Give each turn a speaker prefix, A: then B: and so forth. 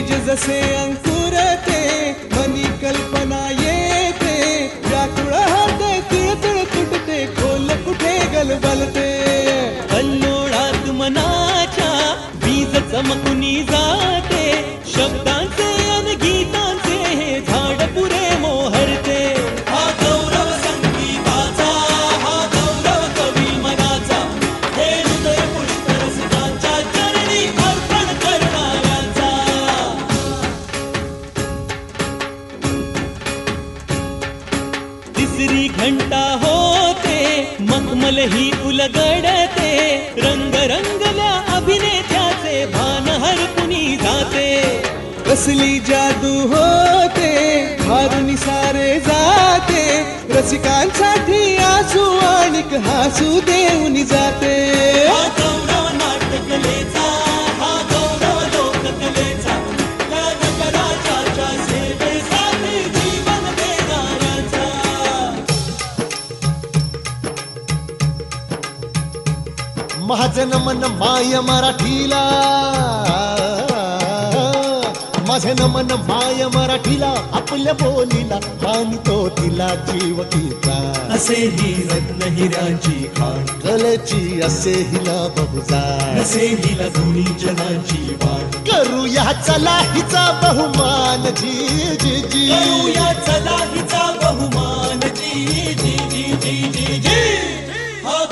A: बीज जसे अंकुरते मनी कल्पना येते व्याकुळ होते तिळतिळ तुटते खोल कुठे गलबलते
B: कल्लोळात मनाच्या बीज चमकुनी जाते शब्दांचे अन गीतांचे हे झाड पुरे मोहरते हा गौरव संगीताचा हा गौरव कवी मनाचा हे हृदय पुष्करसिकांच्या चरणी अर्पण करणाऱ्याचा तिसरी घंटा होते मखमल ही उलगडते रंग रंगल्या अभिनेत्याचे भान हरपुनी जाते
A: कसली जादू होते हारून सारे जाते रसिकांसाठी आसू आणिक हासू देऊन जाते
B: हा गौरव नाट्यकलेचा हा गौरव लोककलेचा कलाकाराच्या सेवेसाठी जीवन देणाऱ्याचा
C: माझं नमन माय मराठीला माझं नमन माय मराठीला आपल्या बोलीला आणि तो तिला जीव तिचा
B: असेही रत्न हिऱ्यांची खाण
C: कलेची असे हिला बहुजाण
B: असेही धुनी जनाची वाण
C: करूया चला हिचा बहुमान जी जी जी
B: करूया चला हिचा बहुमान जी जी जी जी जी जी हा